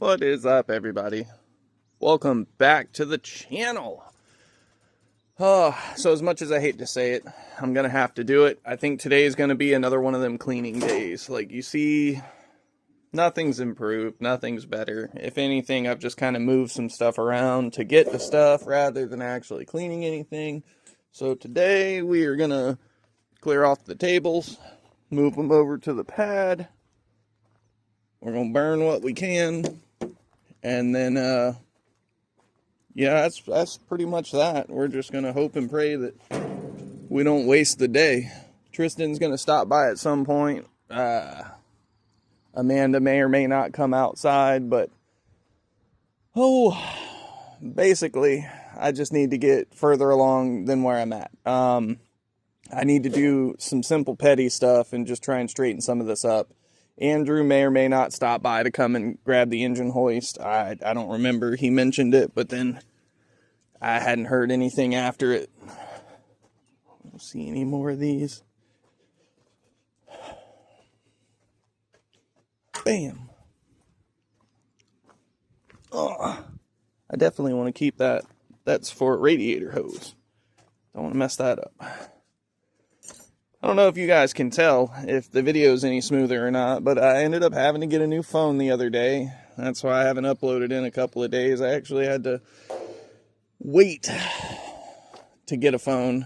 What is up, everybody? Welcome back to the channel. So as much as I hate to say it, I'm gonna have to do it. I think today is gonna be another one of them cleaning days. Like, you see, nothing's improved, nothing's better. If anything, I've just kind of moved some stuff around to get the stuff rather than actually cleaning anything. So today we are gonna clear off the tables, move them over to the pad. We're gonna burn what we can, and then yeah, that's pretty much that. We're just gonna hope and pray that we don't waste the day. Tristan's gonna stop by at some point. Amanda may or may not come outside, but basically, I just need to get further along than where I'm at. I need to do some simple petty stuff and just try and straighten some of this up. Andrew may or may not stop by to come and grab the engine hoist. I don't remember. He mentioned it, but then I hadn't heard anything after it. I don't see any more of these. Bam. Oh, I definitely want to keep that. That's for a radiator hose. Don't want to mess that up. I don't know if you guys can tell if the video is any smoother or not, but I ended up having to get a new phone the other day. That's why I haven't uploaded in a couple of days. I actually had to wait to get a phone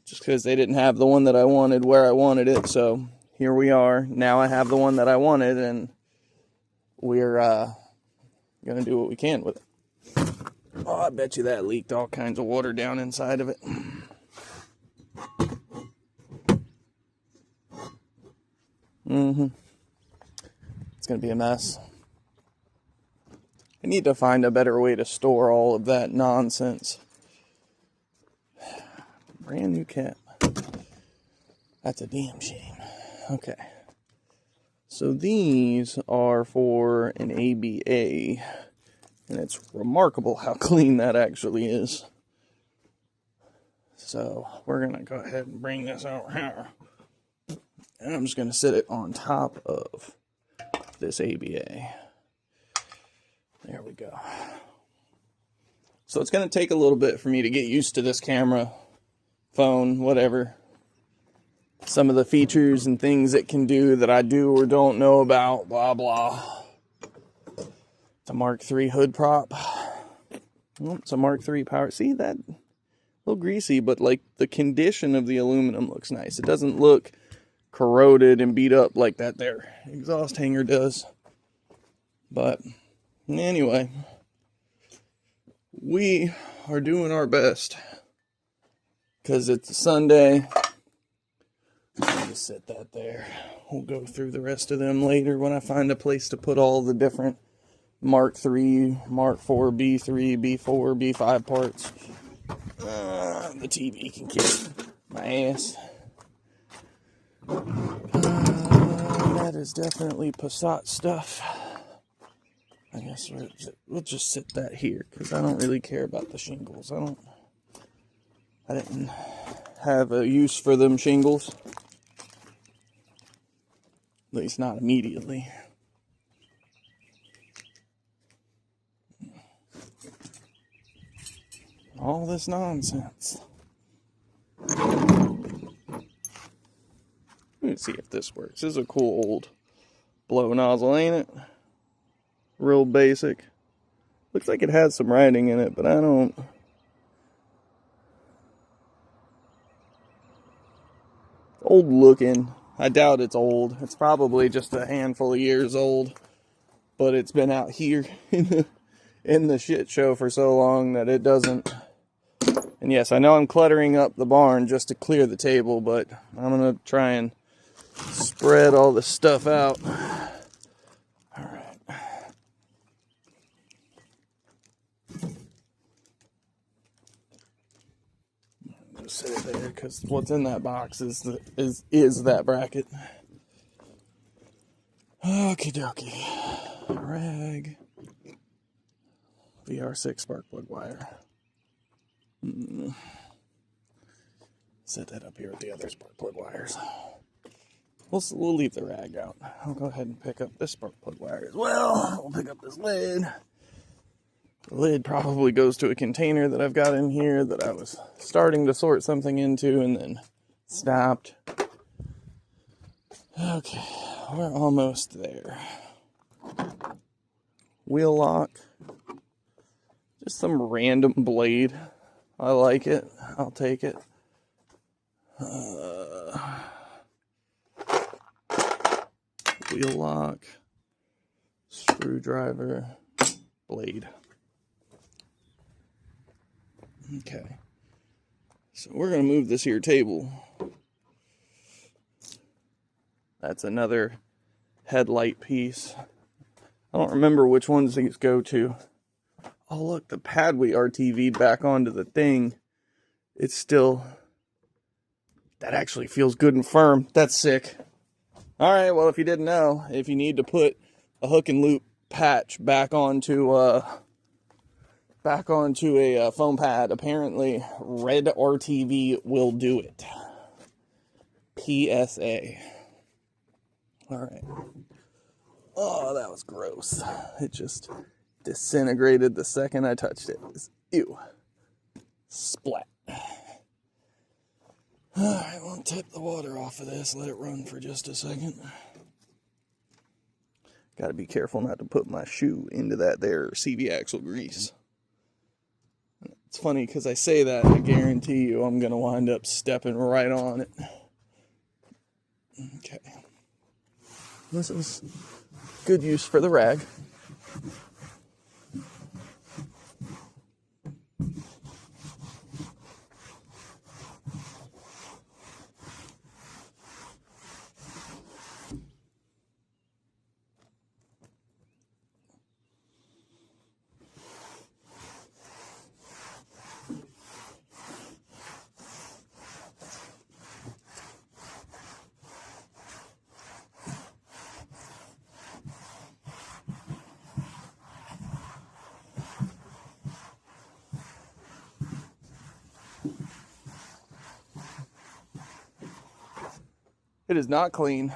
just because they didn't have the one that I wanted where I wanted it. So here we are. Now I have the one that I wanted, and we're going to do what we can with it. Oh, I bet you that leaked all kinds of water down inside of it. It's going to be a mess. I need to find a better way to store all of that nonsense. Brand new cap. That's a damn shame. Okay. So these are for an ABA. And it's remarkable how clean that actually is. So we're going to go ahead and bring this over here. And I'm just going to sit it on top of this ABA. There we go. So it's going to take a little bit for me to get used to this camera, phone, whatever. Some of the features and things it can do that I do or don't know about, blah, blah. It's a Mark III hood prop. Oh, it's a Mark III power. See, that? A little greasy, but like the condition of the aluminum looks nice. It doesn't look corroded and beat up like that there exhaust hanger does. But anyway, we are doing our best because it's a Sunday. I'll just set that there. We'll go through the rest of them later when I find a place to put all the different Mark III, Mark IV, B3, B4, B5 parts. The TV can kick my ass. That is definitely Passat stuff. I guess we'll just sit that here because I don't really care about the shingles. I didn't have a use for them shingles. At least not immediately. All this nonsense. Let's see if this works. This is a cool old blow nozzle, ain't it? Real basic. Looks like it has some writing in it, but I don't. Old looking. I doubt it's old. It's probably just a handful of years old. But it's been out here in the shit show for so long that it doesn't. And yes, I know I'm cluttering up the barn just to clear the table, but I'm going to try and spread all this stuff out. All right. Just sit it there because what's in that box is that bracket. Okie dokie. Rag. VR6 spark plug wire. Set that up here with the other spark plug wires. we'll leave the rag out. I'll go ahead and pick up this spark plug wire as well. We'll pick up this lid. The lid probably goes to a container that I've got in here that I was starting to sort something into and then stopped. Okay, we're almost there. Wheel lock. Just some random blade. I like it. I'll take it. Wheel lock. Screwdriver. Blade. Okay. So we're going to move this here table. That's another headlight piece. I don't remember which ones these go to. Oh, look, the pad we RTV'd back onto the thing. It's still... That actually feels good and firm. That's sick. Alright, well, if you didn't know, if you need to put a hook and loop patch back onto a foam pad, apparently Red RTV will do it. PSA. Alright. Oh, that was gross. It just disintegrated the second I touched it. Ew. Splat. Alright, we'll tip the water off of this. Let it run for just a second. Gotta be careful not to put my shoe into that there CV axle grease. It's funny because I say that and I guarantee you I'm gonna wind up stepping right on it. Okay. This is good use for the rag. It is not clean,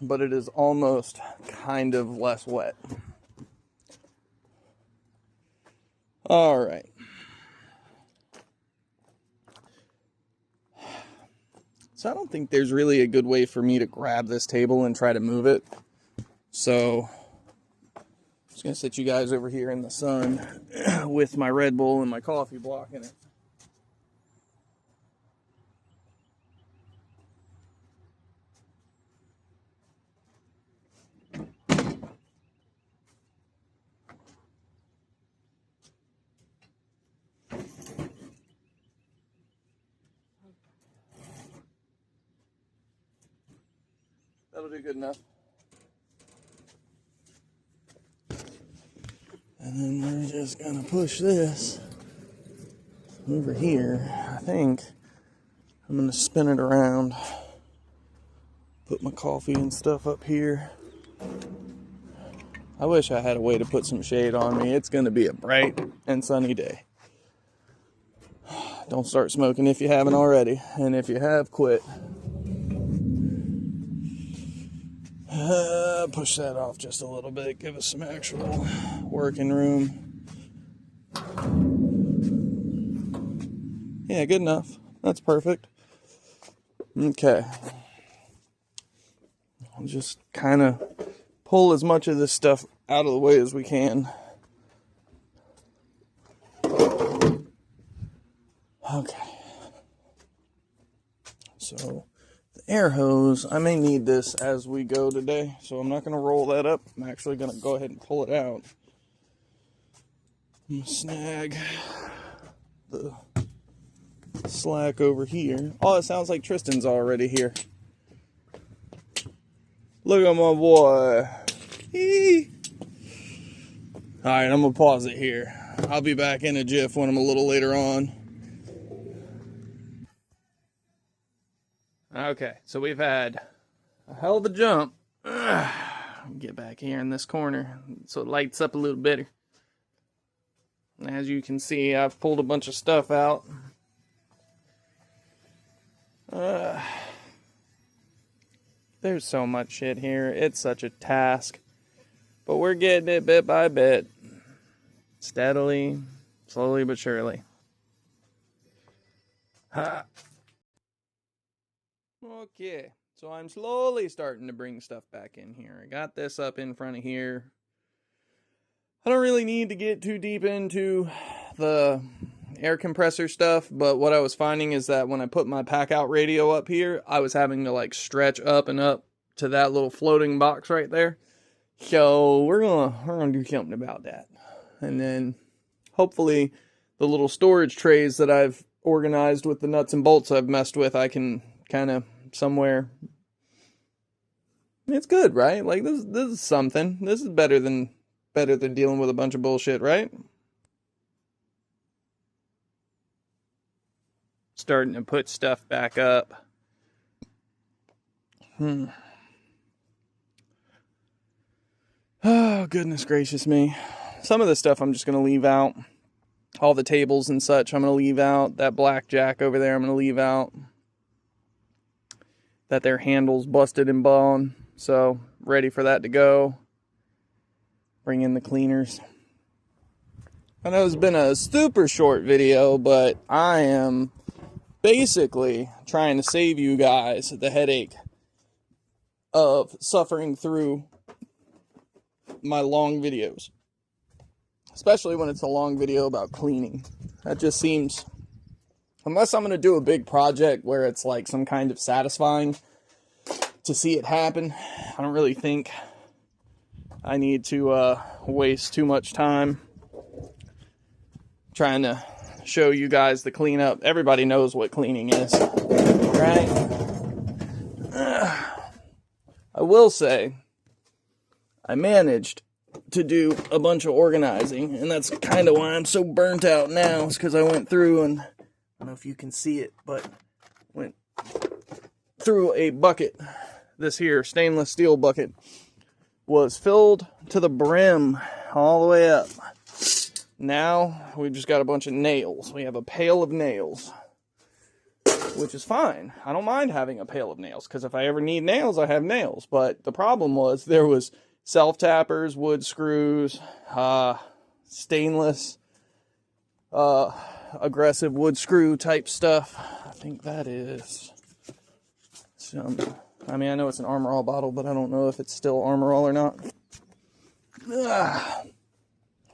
but it is almost kind of less wet. All right. So I don't think there's really a good way for me to grab this table and try to move it. So I'm just going to sit you guys over here in the sun with my Red Bull and my coffee blocking it. That'll do good enough. And then we're just gonna push this over here. I think I'm gonna spin it around. Put my coffee and stuff up here. I wish I had a way to put some shade on me. It's gonna be a bright and sunny day. Don't start smoking if you haven't already. And if you have, quit. Push that off just a little bit. Give us some actual working room. Yeah, good enough. That's perfect. Okay. I'll just kind of pull as much of this stuff out of the way as we can. Okay. So the air hose, I may need this as we go today, so I'm not going to roll that up. I'm actually going to go ahead and pull it out. I'm going to snag the slack over here. Oh, it sounds like Tristan's already here. Look at my boy. Alright, I'm going to pause it here. I'll be back in a jiff when I'm a little later on. Okay, so we've had a hell of a jump. Get back here in this corner so it lights up a little better. As you can see, I've pulled a bunch of stuff out. There's so much shit here. It's such a task. But we're getting it bit by bit. Steadily, slowly but surely. Ha. Okay, so I'm slowly starting to bring stuff back in here. I got this up in front of here. I don't really need to get too deep into the air compressor stuff, but what I was finding is that when I put my pack out radio up here, I was having to like stretch up and up to that little floating box right there. So we're gonna do something about that. And then hopefully the little storage trays that I've organized with the nuts and bolts I've messed with, I can kind of somewhere. It's good, right? Like this is something. This is better than dealing with a bunch of bullshit, right? Starting to put stuff back up. Oh, goodness gracious me. Some of the stuff I'm just going to leave out. All the tables and such I'm going to leave out. That blackjack over there I'm going to leave out. That their handle's busted and bone. So, ready for that to go. Bring in the cleaners. I know it's been a super short video, but I am basically trying to save you guys the headache of suffering through my long videos. Especially when it's a long video about cleaning. That just seems, unless I'm going to do a big project where it's like some kind of satisfying to see it happen, I don't really think I need to waste too much time trying to show you guys the cleanup. Everybody knows what cleaning is, right? I will say, I managed to do a bunch of organizing, and that's kind of why I'm so burnt out now, is because I went through, and I don't know if you can see it, but went through a bucket. This here stainless steel bucket was filled to the brim all the way up. Now we've just got a bunch of nails. We have a pail of nails, which is fine. I don't mind having a pail of nails, because if I ever need nails, I have nails. But the problem was there was self-tappers, wood screws, stainless, aggressive wood screw type stuff. I think that is some, I mean, I know it's an Armor All bottle, but I don't know if it's still Armor All or not.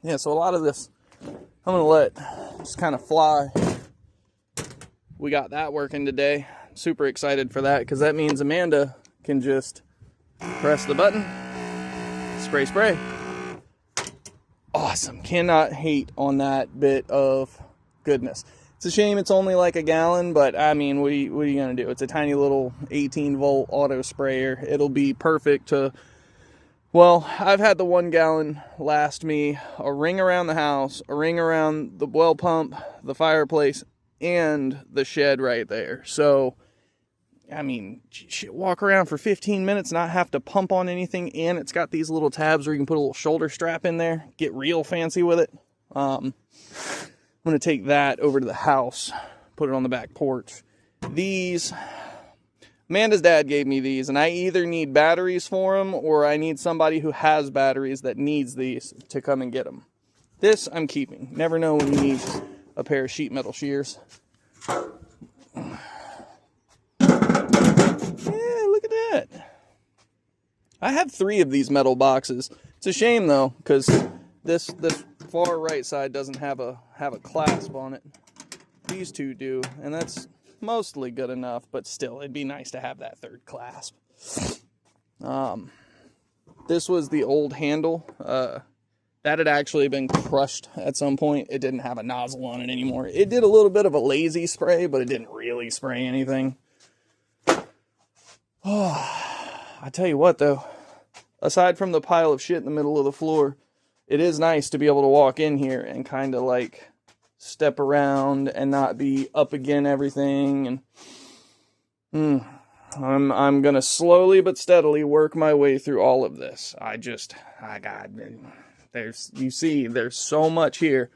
Yeah, so a lot of this I'm going to let just kind of fly. We got that working today. Super excited for that, because that means Amanda can just press the button, spray, spray. Awesome. Cannot hate on that bit of goodness. It's a shame it's only like a gallon, but I mean, what are you going to do? It's a tiny little 18-volt auto sprayer. It'll be perfect to, well, I've had the 1 gallon last me a ring around the house, a ring around the well pump, the fireplace, and the shed right there. So, I mean, shit, walk around for 15 minutes, not have to pump on anything, and it's got these little tabs where you can put a little shoulder strap in there, get real fancy with it. I'm going to take that over to the house, put it on the back porch. These, Amanda's dad gave me these, and I either need batteries for them, or I need somebody who has batteries that needs these to come and get them. This I'm keeping. Never know when you need a pair of sheet metal shears. Yeah, look at that. I have 3 of these metal boxes. It's a shame though, because this far right side doesn't have a clasp on it. These 2 do, and that's mostly good enough, but still, it'd be nice to have that 3rd clasp. This was the old handle. That had actually been crushed at some point. It didn't have a nozzle on it anymore. It did a little bit of a lazy spray, but it didn't really spray anything. Oh, I tell you what though, aside from the pile of shit in the middle of the floor, it is nice to be able to walk in here and kind of like step around and not be up against everything. And I'm gonna slowly but steadily work my way through all of this. There's so much here.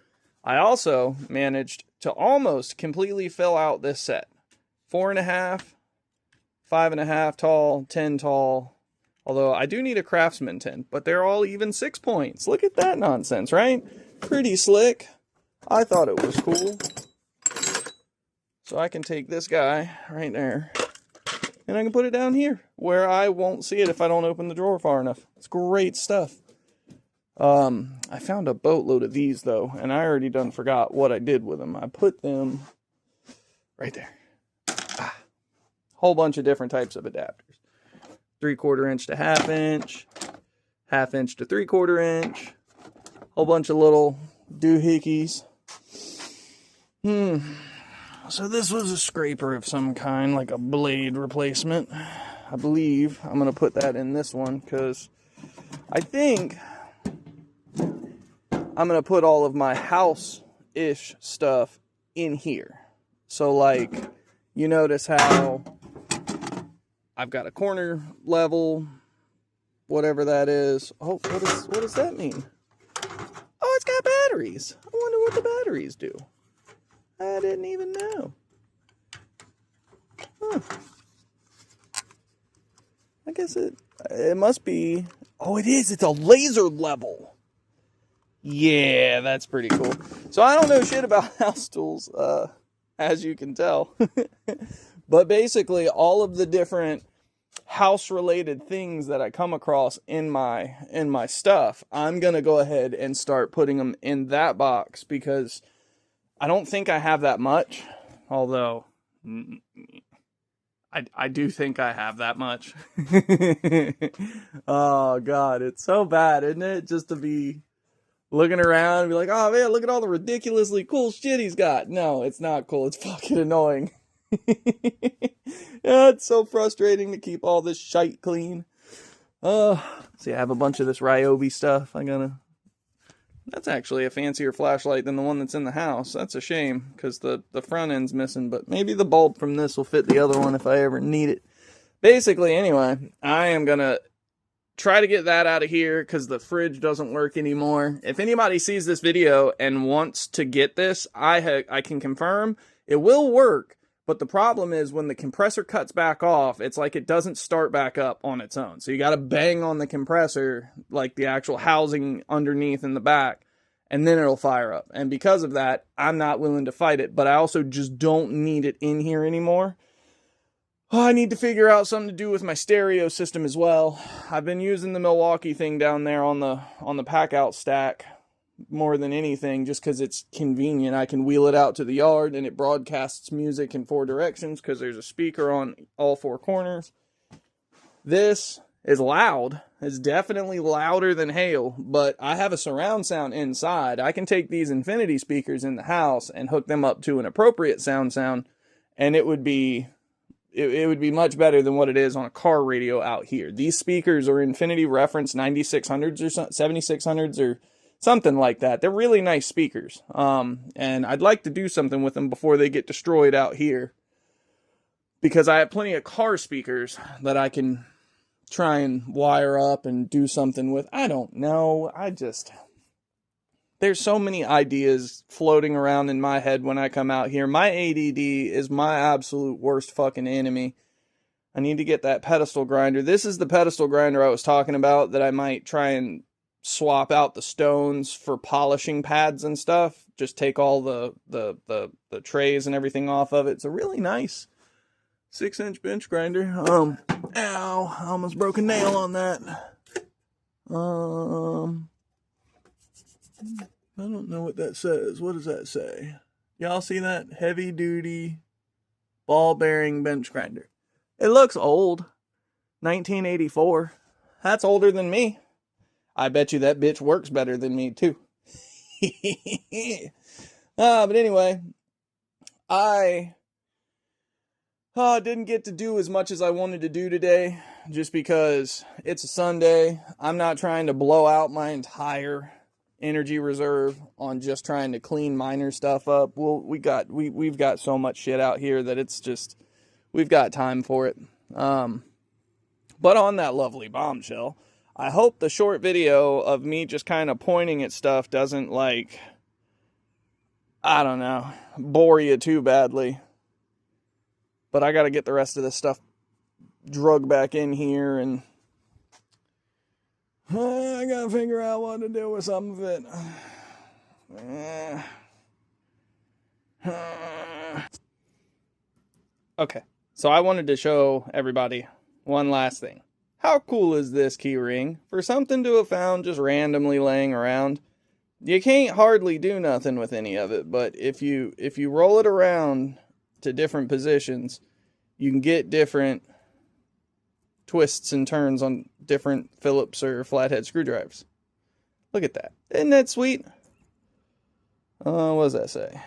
I also managed to almost completely fill out this set. 4.5, 5.5 tall, 10 tall. Although I do need a Craftsman 10, but they're all even 6 points. Look at that nonsense, right? Pretty slick. I thought it was cool. So I can take this guy right there, and I can put it down here where I won't see it if I don't open the drawer far enough. It's great stuff. I found a boatload of these though, and I already done forgot what I did with them. I put them right there. Whole bunch of different types of adapters. 3/4 inch to 1/2 inch, 1/2 inch to 3/4 inch, whole bunch of little doohickeys. So this was a scraper of some kind, like a blade replacement. I believe I'm going to put that in this one because I think I'm going to put all of my house-ish stuff in here. So like, you notice how I've got a corner level, whatever that is. Oh, what does that mean? Oh, it's got batteries. I wonder what the batteries do. I didn't even know. Huh. I guess it must be. Oh, it is. It's a laser level. Yeah, that's pretty cool. So I don't know shit about house tools, as you can tell. But basically, all of the different house-related things that I come across in my stuff, I'm gonna go ahead and start putting them in that box because I don't think I have that much, although I do think I have that much. Oh, God, it's so bad, isn't it? Just to be looking around and be like, oh, man, look at all the ridiculously cool shit he's got. No, it's not cool. It's fucking annoying. Yeah, it's so frustrating to keep all this shite clean. See, I have a bunch of this Ryobi stuff. That's actually a fancier flashlight than the one that's in the house. That's a shame, because the front end's missing, but maybe the bulb from this will fit the other one if I ever need it. Basically, anyway, I am going to try to get that out of here, because the fridge doesn't work anymore. If anybody sees this video and wants to get this, I can confirm it will work, but the problem is when the compressor cuts back off, it's like it doesn't start back up on its own. So you got to bang on the compressor, like the actual housing underneath in the back, and then it'll fire up. And because of that, I'm not willing to fight it, but I also just don't need it in here anymore. I need to figure out something to do with my stereo system as well. I've been using the Milwaukee thing down there on the pack out stack more than anything, just because it's convenient. I can wheel it out to the yard and it broadcasts music in 4 directions because there's a speaker on all 4 corners. This is loud. It's definitely louder than hail, but I have a surround sound inside. I can take these Infinity speakers in the house and hook them up to an appropriate sound, and it would be much better than what it is on a car radio out here. These speakers are Infinity reference 9600s or 7600s or something like that. They're really nice speakers. And I'd like to do something with them before they get destroyed out here, because I have plenty of car speakers that I can try and wire up and do something with. I don't know. There's so many ideas floating around in my head when I come out here. My ADD is my absolute worst fucking enemy. I need to get that pedestal grinder. This is the pedestal grinder I was talking about that I might try and swap out the stones for polishing pads and stuff. Just take all the trays and everything off of it. It's a really nice 6-inch bench grinder. Ow, I almost broke a nail on that. I don't know what that says. What does that say? Y'all see that? Heavy duty ball bearing bench grinder. It looks old. 1984. That's older than me. I bet you that bitch works better than me too. But anyway, I didn't get to do as much as I wanted to do today, just because it's a Sunday. I'm not trying to blow out my entire energy reserve on just trying to clean minor stuff up. Well, we've got so much shit out here that it's just, we've got time for it. But on that lovely bombshell, I hope the short video of me just kind of pointing at stuff doesn't, like, I don't know, bore you too badly. But I got to get the rest of this stuff drug back in here, and I gotta figure out what to do with some of it. Okay, so I wanted to show everybody one last thing. How cool is this key ring? For something to have found just randomly laying around, you can't hardly do nothing with any of it, but if you roll it around to different positions, you can get different twists and turns on different Phillips or flathead screwdrivers. Look at that. Isn't that sweet? What does that say?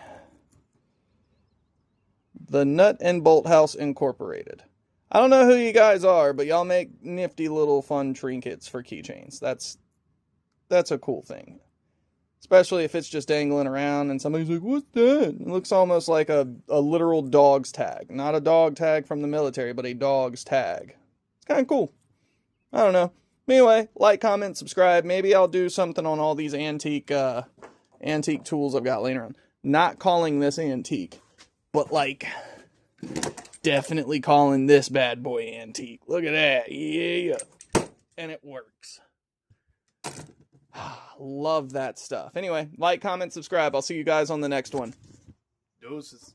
The Nut and Bolt House Incorporated. I don't know who you guys are, but y'all make nifty little fun trinkets for keychains. That's a cool thing. Especially if it's just dangling around and somebody's like, what's that? It looks almost like a literal dog's tag. Not a dog tag from the military, but a dog's tag. It's kind of cool. I don't know. Anyway, like, comment, subscribe. Maybe I'll do something on all these antique tools I've got laying around. Not calling this antique, but like definitely calling this bad boy antique. Look at that. Yeah. And it works. Love that stuff. Anyway, like, comment, subscribe. I'll see you guys on the next one. Deuces.